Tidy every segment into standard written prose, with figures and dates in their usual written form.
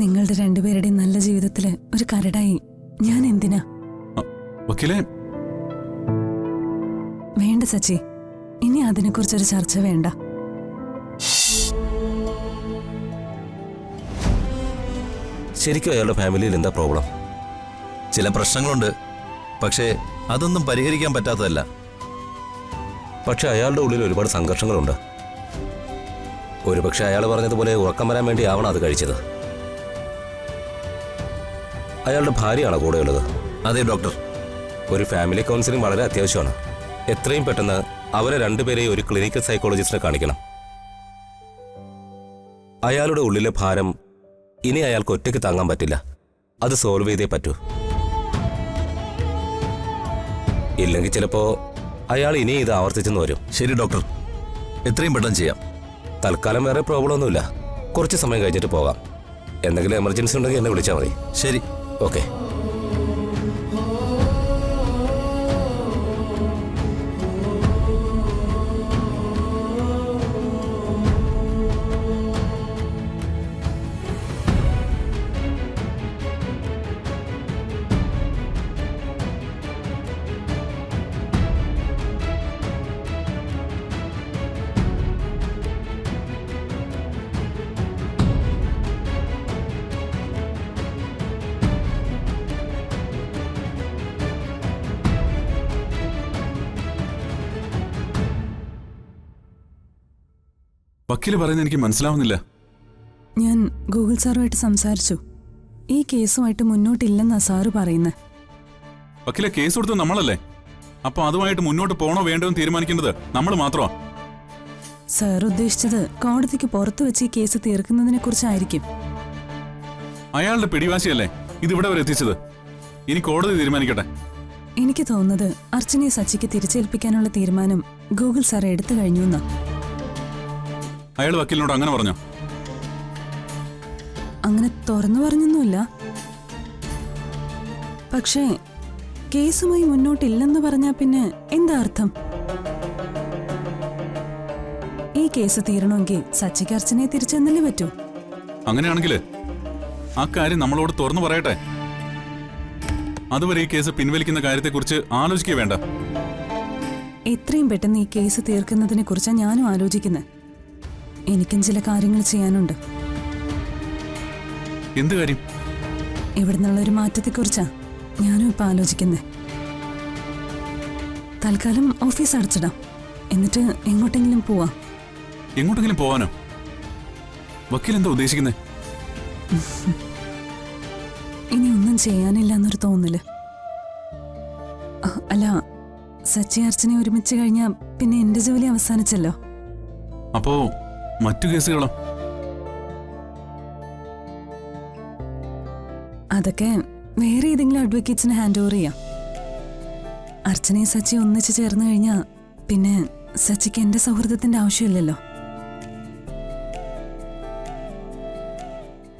നിങ്ങളുടെ രണ്ടുപേരുടെയും നല്ല ജീവിതത്തില് ഒരു കരടായി ഞാൻ എന്തിനാ? വക്കീലേ, വേണ്ട സച്ചി, ഇനി അതിനെക്കുറിച്ചൊരു ചർച്ച വേണ്ട. ശരിക്കും അയാളുടെ ഫാമിലിയിൽ എന്താ പ്രോബ്ലം? ചില പ്രശ്നങ്ങളുണ്ട്, പക്ഷേ അതൊന്നും പരിഹരിക്കാൻ പറ്റാത്തതല്ല. പക്ഷെ അയാളുടെ ഉള്ളിൽ ഒരുപാട് സംഘർഷങ്ങളുണ്ട്. ഒരുപക്ഷെ അയാൾ പറഞ്ഞതുപോലെ ഉറക്കം വരാൻ വേണ്ടി ആവണം അത് കഴിച്ചത്. അയാളുടെ ഭാര്യയാണോ കൂടെയുള്ളത്? അതെ ഡോക്ടർ. ഒരു ഫാമിലി കൗൺസിലിംഗ് വളരെ അത്യാവശ്യമാണ്. എത്രയും പെട്ടെന്ന് അവരെ രണ്ടുപേരെയും ഒരു ക്ലിനിക്കൽ സൈക്കോളജിസ്റ്റിനെ കാണിക്കണം. അയാളുടെ ഉള്ളിലെ ഭാരം ഇനി അയാൾക്ക് ഒറ്റയ്ക്ക് താങ്ങാൻ പറ്റില്ല. അത് സോൾവ് ചെയ്തേ പറ്റൂ. ഇല്ലെങ്കിൽ ചിലപ്പോ അയാൾ ഇനി ഇത് ആവർത്തിച്ചെന്ന് വരും. ശരി ഡോക്ടർ, എത്രയും പെട്ടെന്ന് ചെയ്യാം. തൽക്കാലം വേറെ പ്രോബ്ലം ഒന്നുമില്ല. കുറച്ച് സമയം കഴിഞ്ഞിട്ട് പോകാം. എന്തെങ്കിലും എമർജൻസി ഉണ്ടെങ്കിൽ എന്നെ വിളിച്ചാൽ മതി. ശരി, ഓക്കെ. വക്കീല് പറയുന്നത് എനിക്ക് മനസ്സിലാവുന്നില്ല. ഞാൻ ഗൂഗിൾ സാറുമായിട്ട് സംസാരിച്ചു. ഈ കേസുമായിട്ട് മുന്നോട്ടില്ലെന്നാ സാറ് പറയുന്നത്. വക്കീലെ, കേസ് കൊടുത്തത് നമ്മളല്ലേ? അപ്പൊ അതുമായിട്ട് മുന്നോട്ട് പോകണോ വേണ്ടോ എന്ന് തീരുമാനിക്കേണ്ടത് നമ്മൾ മാത്രമാ. സാർ ഉദ്ദേശിച്ചത് കോടതിക്ക് പുറത്തു വെച്ച് ഈ കേസ് തീർക്കുന്നതിനെ കുറിച്ചായിരിക്കും. അയാളുടെ പിടിവാശിയല്ലേ ഇതിവിടെ വരെ എത്തിച്ചത്. ഇനി കോടതി തീരുമാനിക്കട്ടെ. എനിക്ക് തോന്നുന്നത് അർച്ചനയെ സച്ചിക്ക് തിരിച്ചേൽപ്പിക്കാനുള്ള തീരുമാനം ഗൂഗിൾ സാർ എടുത്തു കഴിഞ്ഞു എന്നാ. അയാൾ വക്കീലിനോട് അങ്ങനെ പറഞ്ഞോ? അങ്ങനെ തുറന്നു പറഞ്ഞൊന്നുമില്ല. പക്ഷേ കേസുമായി മുന്നോട്ടില്ലെന്ന് പറഞ്ഞാ പിന്നെ എന്താ അർത്ഥം? ഈ കേസ് തീരണമെങ്കിൽ സച്ചിക്ക് അർച്ചനയെ തിരിച്ചെന്നല്ലേ പറ്റൂ. അങ്ങനെയാണെങ്കിൽ ആ കാര്യം നമ്മളോട് തുറന്നു പറയട്ടെ. അതുവരെ ഈ കേസ് പിൻവലിക്കുന്ന കാര്യത്തെക്കുറിച്ച് ആലോചിക്കുക വേണ്ട. എത്രയും പെട്ടെന്ന് ഈ കേസ് തീർക്കുന്നതിനെ കുറിച്ചാണ് ഞാനും ആലോചിക്കുന്നത്. എനിക്കും ചില കാര്യങ്ങൾ ചെയ്യാനുണ്ട്. എന്ത് കാര്യം? ഇവിടുന്നുള്ള ഒരു മാറ്റത്തെക്കുറിച്ചാ ഞാനും ഇപ്പൊ ആലോചിക്കുന്നത്. തൽക്കാലം ഓഫീസ് അടച്ചിടാം, എന്നിട്ട് എങ്ങോട്ടെങ്കിലും പോവാം. എങ്ങോട്ടെങ്കിലും പോവാനോ? വക്കീൽ എന്താ ഉദ്ദേശിക്കുന്നത്? ഇനി ഒന്നും ചെയ്യാനില്ല എന്നൊരു തോന്നല്. അല്ല, സച്ചി അർച്ചനെ ഒരുമിച്ച് കഴിഞ്ഞാ പിന്നെ എന്റെ ജോലി അവസാനിച്ചല്ലോ. അപ്പോ മറ്റു കേസുകളോ? അതൊക്കെ വേറെ ഏതെങ്കിലും അഡ്വക്കേറ്റ്സിന് ഹാൻഡ് ഓവർ ചെയ്യാം. അർച്ചനയും സച്ചി ഒന്നിച്ച് ചേർന്ന് കഴിഞ്ഞാ പിന്നെ സച്ചിക്ക് എന്റെ സൗഹൃദത്തിന്റെ ആവശ്യമില്ലല്ലോ.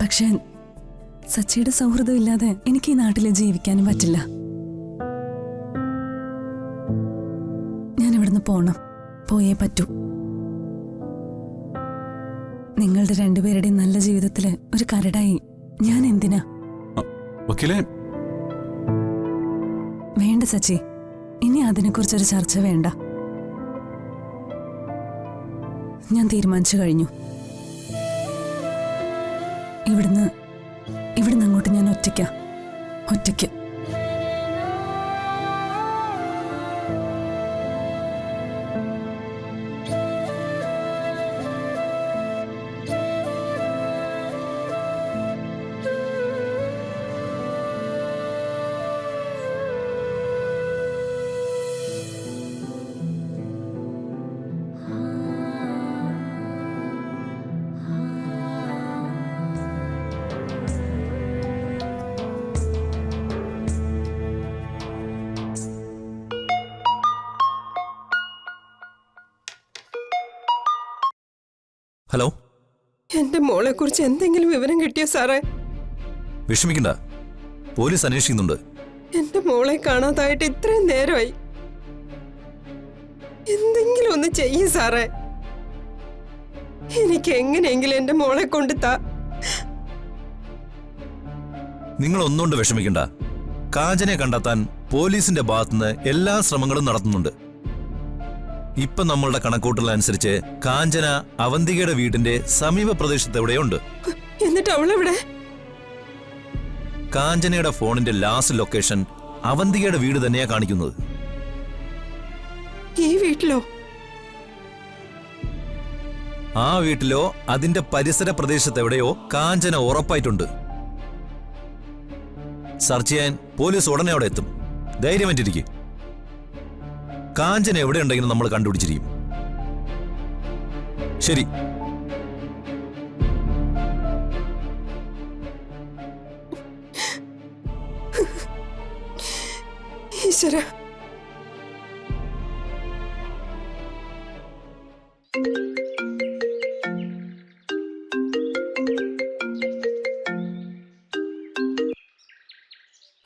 പക്ഷെ സച്ചിയുടെ സൗഹൃദം ഇല്ലാതെ എനിക്ക് ഈ നാട്ടിൽ ജീവിക്കാനും പറ്റില്ല. ഞാൻ ഇവിടുന്ന് പോണം, പോയേ പറ്റൂ. നിങ്ങളുടെ രണ്ടുപേരുടെയും നല്ല ജീവിതത്തില് ഒരു കരടായി ഞാൻ എന്തിനാ? വക്കീലേ, വേണ്ട സച്ചി, ഇനി അതിനെക്കുറിച്ചൊരു ചർച്ച വേണ്ട. ഞാൻ തീരുമാനിച്ചു കഴിഞ്ഞു. ഇവിടുന്ന് അങ്ങോട്ട് ഞാൻ ഒറ്റയ്ക്ക്. ഹലോ, എന്റെ മോളെ കുറിച്ച് എന്തെങ്കിലും വിവരം കിട്ടിയോ സാറേ? വിഷമിക്കണ്ട, പോലീസ് അന്വേഷിക്കുന്നുണ്ട്. എന്റെ മോളെ കാണാതായിട്ട് ഇത്രയും നേരമായി. എന്തെങ്കിലും ഒന്ന് ചെയ്യും സാറേ. എനിക്ക് എങ്ങനെയെങ്കിലും എന്റെ മോളെ കൊണ്ടുത്താ. നിങ്ങൾ ഒന്നുകൊണ്ട് വിഷമിക്കണ്ട. കാഞ്ചനെ കണ്ടെത്താൻ പോലീസിന്റെ ഭാഗത്തുനിന്ന് എല്ലാ ശ്രമങ്ങളും നടത്തുന്നുണ്ട്. ഇപ്പൊ നമ്മളുടെ കണക്കൂട്ടലനുസരിച്ച് കാഞ്ചന അവന്തികയുടെ വീടിന്റെ സമീപ പ്രദേശത്ത് എവിടെയുണ്ട്. എന്നിട്ട് അവളെവിടെ? കാഞ്ചനയുടെ ഫോണിന്റെ ലാസ്റ്റ് ലൊക്കേഷൻ അവന്തികയുടെ വീട് തന്നെയാ കാണിക്കുന്നത്. ഈ വീട്ടിലോ? ആ വീട്ടിലോ അതിന്റെ പരിസര പ്രദേശത്ത് എവിടെയോ കാഞ്ചന ഉറപ്പായിട്ടുണ്ട്. സെർച്ച് ചെയ്യാൻ പോലീസ് ഉടനെ അവിടെ എത്തും. ധൈര്യമായിട്ടിരിക്കും. കാഞ്ചന എവിടെ ഉണ്ടെങ്കിലും നമ്മൾ കണ്ടുപിടിച്ചിരിക്കും. ശരി. ഈശ്വര,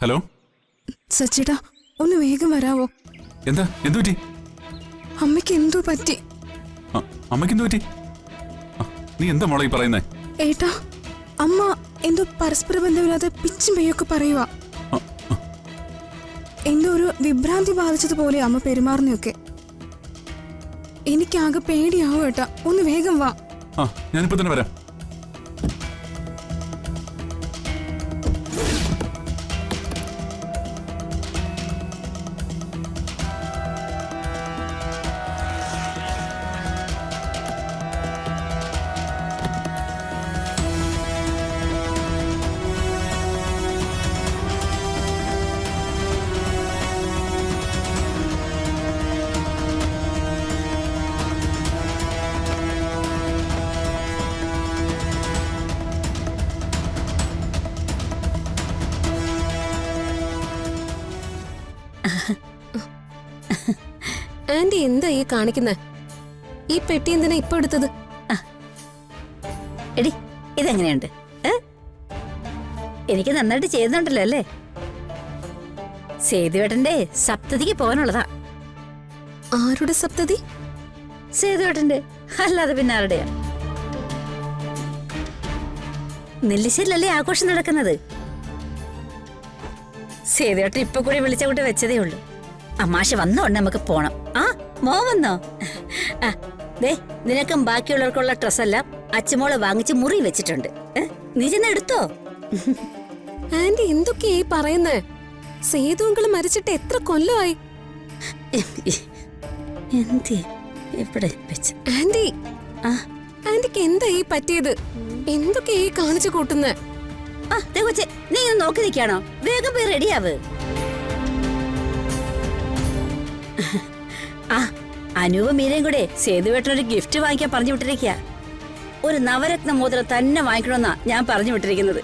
ഹലോ, സച്ചിടാ, ഒന്ന് വേഗം വരാവോ? എന്താ? എന്തു പറ്റി? അമ്മയ്ക്ക് എന്തോ പറ്റി. അമ്മയ്ക്ക് എന്തു പറ്റി? നീ എന്താ മോളെ ഈ പറയുന്നേ? ഏട്ടാ, അമ്മ എന്തോ പരസ്പര ബന്ധമില്ലാതെ പിച്ചും പെയ്യൊക്കെ പറയുക. എന്തോ ഒരു വിഭ്രാന്തി ബാധിച്ചതുപോലെ അമ്മ പെരുമാറുന്നൊക്കെ. എനിക്കാകെ പേടിയാവും ഏട്ടാ, ഒന്ന് വേഗം വാ. ഞാനിപ്പോ തന്നെ വരാം. ആന്റി എന്താ ഈ കാണിക്കുന്നത്? ഈ പെട്ടി എന്തിനാ ഇപ്പൊ എടുത്തത്? എടി, ഇതെങ്ങനെയുണ്ട്? എനിക്ക് നന്നായിട്ട് ചെയ്യുന്നുണ്ടല്ലോ അല്ലേ? സേതുവേട്ടന്റെ സപ്തതിക്ക് പോകാനുള്ളതാ. ആരുടെ സപ്തതി? സേതുവേട്ടന്റെ, അല്ലാതെ പിന്നെ ആരുടെയാ? നെല്ലിശ്ശേരിലല്ലേ ആഘോഷം നടക്കുന്നത്. സേതുവേട്ടൻ ഇപ്പൊ കൂടി വിളിച്ച കൂട്ടി വെച്ചതേ ഉള്ളൂ. അമ്മാശ വന്നോണ്ട് നമുക്ക് പോണം. മോൻ വന്നോ? ദേ, നിനക്കും ബാക്കിയുള്ളവർക്കുള്ള ഡ്രസ്സെല്ലാം അച്ഛമോള് വാങ്ങിച്ച് മുറി വെച്ചിട്ടുണ്ട്. നീ ചെന്ന് എടുത്തോ. ആന്റി എന്തൊക്കെയാ ഈ പറയുന്നേ? സേതുങ്കള് മരിച്ചിട്ട് എത്ര കൊല്ലമായി? ആന്റി, ആന്റിക്ക് എന്താ ഈ പറ്റിയത്? എന്തൊക്കെയാ ഈ കാണിച്ചു കൂട്ടുന്നേ? നീ ഇങ്ങനെ നോക്കി നിൽക്കാണോ? വേഗം പോയി റെഡിയാവ്. അനൂപ് മീരയും കൂടെ സേതുവേട്ടനൊരു ഗിഫ്റ്റ് വാങ്ങിക്കാൻ പറഞ്ഞു വിട്ടിരിക്കുക. ഒരു നവരത്ന മോതിരം തന്നെ വാങ്ങിക്കണമെന്നാ ഞാൻ പറഞ്ഞു വിട്ടിരിക്കുന്നത്.